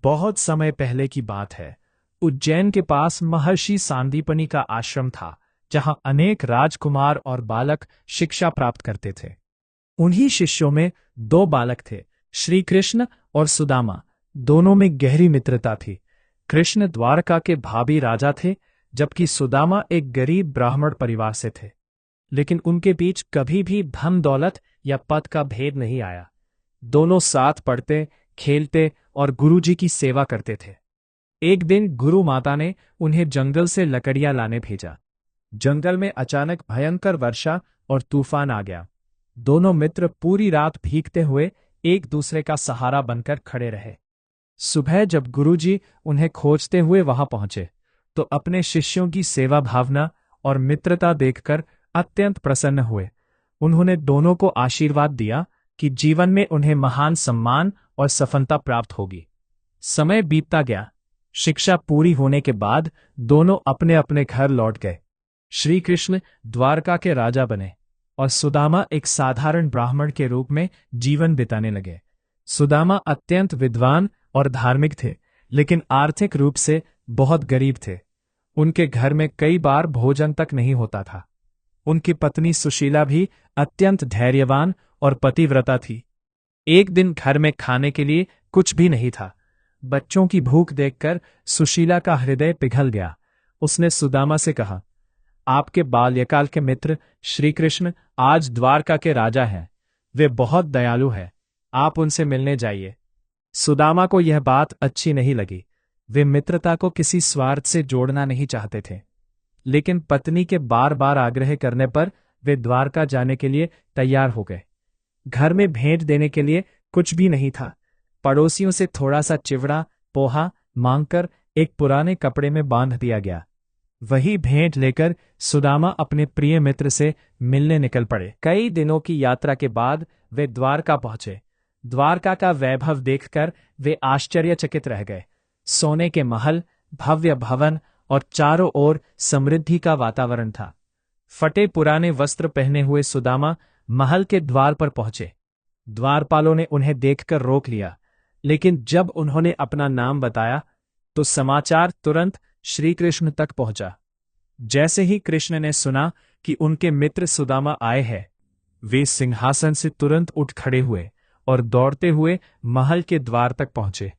बहुत समय पहले की बात है। उज्जैन के पास महर्षि सांदीपनि का आश्रम था, जहां अनेक राजकुमार और बालक शिक्षा प्राप्त करते थे। उन्हीं शिष्यों में दो बालक थे, श्री कृष्ण और सुदामा। दोनों में गहरी मित्रता थी। कृष्ण द्वारका के भावी राजा थे, जबकि सुदामा एक गरीब ब्राह्मण परिवार से थे। लेकिन उनके बीच कभी भी धन दौलत या पद का भेद नहीं आया। दोनों साथ पढ़ते, खेलते और गुरुजी की सेवा करते थे। एक दिन गुरु माता ने उन्हें जंगल से लकड़ियां लाने भेजा। जंगल में अचानक भयंकर वर्षा और तूफान आ गया। दोनों मित्र पूरी रात भीगते हुए एक दूसरे का सहारा बनकर खड़े रहे। सुबह जब गुरुजी उन्हें खोजते हुए वहां पहुंचे, तो अपने शिष्यों की सेवा भावना और मित्रता देखकर अत्यंत प्रसन्न हुए। उन्होंने दोनों को आशीर्वाद दिया कि जीवन में उन्हें महान सम्मान और सफलता प्राप्त होगी। समय बीतता गया। शिक्षा पूरी होने के बाद दोनों अपने अपने घर लौट गए। श्री कृष्ण द्वारका के राजा बने और सुदामा एक साधारण ब्राह्मण के रूप में जीवन बिताने लगे। सुदामा अत्यंत विद्वान और धार्मिक थे, लेकिन आर्थिक रूप से बहुत गरीब थे। उनके घर में कई बार भोजन तक नहीं होता था। उनकी पत्नी सुशीला भी अत्यंत धैर्यवान और पतिव्रता थी। एक दिन घर में खाने के लिए कुछ भी नहीं था। बच्चों की भूख देखकर सुशीला का हृदय पिघल गया। उसने सुदामा से कहा, आपके बाल्यकाल के मित्र श्री कृष्ण आज द्वारका के राजा हैं। वे बहुत दयालु हैं। आप उनसे मिलने जाइए। सुदामा को यह बात अच्छी नहीं लगी। वे मित्रता को किसी स्वार्थ से जोड़ना नहीं चाहते थे। लेकिन पत्नी के बार बार आग्रह करने पर वे द्वारका जाने के लिए तैयार हो गए। घर में भेंट देने के लिए कुछ भी नहीं था। पड़ोसियों से थोड़ा सा चिवड़ा, पोहा मांगकर एक पुराने कपड़े में बांध दिया गया। वही भेंट लेकर सुदामा अपने प्रिय मित्र से मिलने निकल पड़े। कई दिनों की यात्रा के बाद वे द्वारका पहुंचे। द्वारका का वैभव देखकर वे आश्चर्यचकित रह गए। सोने के महल, भव्य भवन और चारों ओर समृद्धि का वातावरण था। फटे पुराने वस्त्र पहने हुए सुदामा महल के द्वार पर पहुंचे। द्वारपालों ने उन्हें देखकर रोक लिया, लेकिन जब उन्होंने अपना नाम बताया तो समाचार तुरंत श्री कृष्ण तक पहुंचा। जैसे ही कृष्ण ने सुना कि उनके मित्र सुदामा आए हैं, वे सिंहासन से तुरंत उठ खड़े हुए और दौड़ते हुए महल के द्वार तक पहुंचे।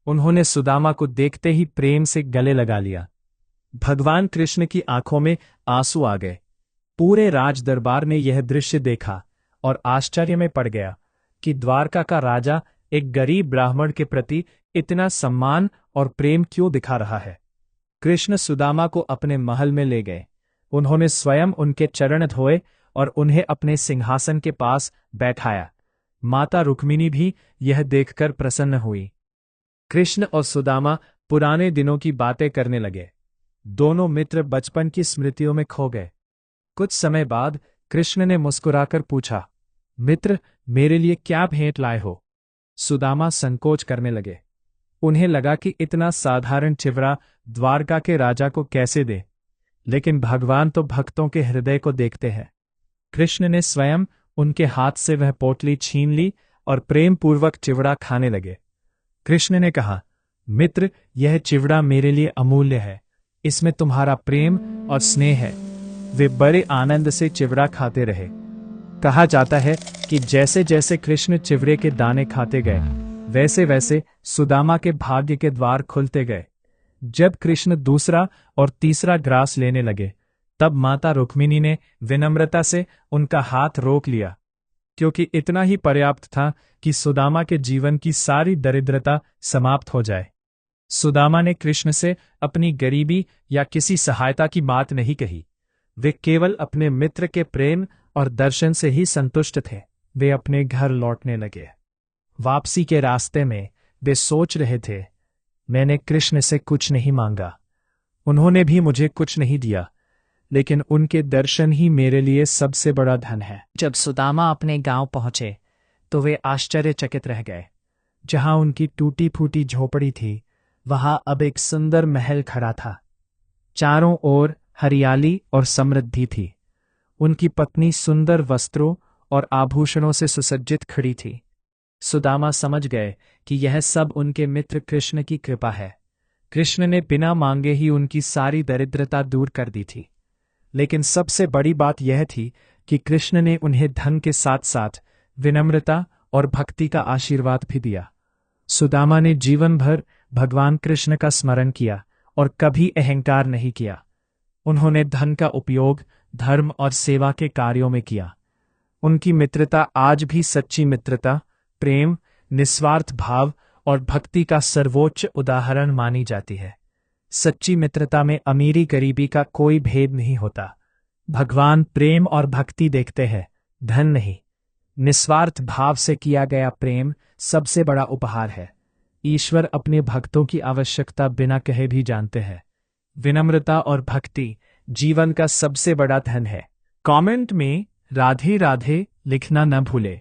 उन्होंने सुदामा को देखते ही प्रेम से गले लगा लिया। भगवान कृष्ण की आंखों में आंसू आ गए। पूरे राज दरबार ने यह दृश्य देखा और आश्चर्य में पड़ गया कि द्वारका का राजा एक गरीब ब्राह्मण के प्रति इतना सम्मान और प्रेम क्यों दिखा रहा है। कृष्ण सुदामा को अपने महल में ले गए। उन्होंने स्वयं उनके चरण धोए और उन्हें अपने सिंहासन के पास बैठाया। माता रुक्मिणी भी यह देखकर प्रसन्न हुई। कृष्ण और सुदामा पुराने दिनों की बातें करने लगे। दोनों मित्र बचपन की स्मृतियों में खो गए। कुछ समय बाद कृष्ण ने मुस्कुराकर पूछा, मित्र, मेरे लिए क्या भेंट लाए हो? सुदामा संकोच करने लगे। उन्हें लगा कि इतना साधारण चिवड़ा द्वारका के राजा को कैसे दे, लेकिन भगवान तो भक्तों के हृदय को देखते हैं। कृष्ण ने स्वयं उनके हाथ से वह पोटली छीन ली और प्रेम पूर्वक चिवड़ा खाने लगे। कृष्ण ने कहा, मित्र, यह चिवड़ा मेरे लिए अमूल्य है। इसमें तुम्हारा प्रेम और स्नेह है। वे बड़े आनंद से चिवड़ा खाते रहे। कहा जाता है कि जैसे जैसे कृष्ण चिवड़े के दाने खाते गए, वैसे वैसे सुदामा के भाग्य के द्वार खुलते गए। जब कृष्ण दूसरा और तीसरा ग्रास लेने लगे, तब माता रुक्मिणी ने विनम्रता से उनका हाथ रोक लिया, क्योंकि इतना ही पर्याप्त था कि सुदामा के जीवन की सारी दरिद्रता समाप्त हो जाए। सुदामा ने कृष्ण से अपनी गरीबी या किसी सहायता की बात नहीं कही। वे केवल अपने मित्र के प्रेम और दर्शन से ही संतुष्ट थे। वे अपने घर लौटने लगे। वापसी के रास्ते में वे सोच रहे थे, मैंने कृष्ण से कुछ नहीं मांगा, उन्होंने भी मुझे कुछ नहीं दिया, लेकिन उनके दर्शन ही मेरे लिए सबसे बड़ा धन है। जब सुदामा अपने गांव पहुंचे तो वे आश्चर्यचकित रह गए। जहां उनकी टूटी फूटी झोपड़ी थी, वहां अब एक सुंदर महल खड़ा था। चारों ओर हरियाली और समृद्धि थी। उनकी पत्नी सुंदर वस्त्रों और आभूषणों से सुसज्जित खड़ी थी। सुदामा समझ गए कि यह सब उनके मित्र कृष्ण की कृपा है। कृष्ण ने बिना मांगे ही उनकी सारी दरिद्रता दूर कर दी थी। लेकिन सबसे बड़ी बात यह थी कि कृष्ण ने उन्हें धन के साथ साथ विनम्रता और भक्ति का आशीर्वाद भी दिया। सुदामा ने जीवन भर भगवान कृष्ण का स्मरण किया और कभी अहंकार नहीं किया। उन्होंने धन का उपयोग धर्म और सेवा के कार्यों में किया। उनकी मित्रता आज भी सच्ची मित्रता, प्रेम, निस्वार्थ भाव और भक्ति का सर्वोच्च उदाहरण मानी जाती है। सच्ची मित्रता में अमीरी गरीबी का कोई भेद नहीं होता। भगवान प्रेम और भक्ति देखते हैं, धन नहीं। निस्वार्थ भाव से किया गया प्रेम सबसे बड़ा उपहार है। ईश्वर अपने भक्तों की आवश्यकता बिना कहे भी जानते हैं। विनम्रता और भक्ति जीवन का सबसे बड़ा धन है। कमेंट में राधे राधे लिखना न भूले।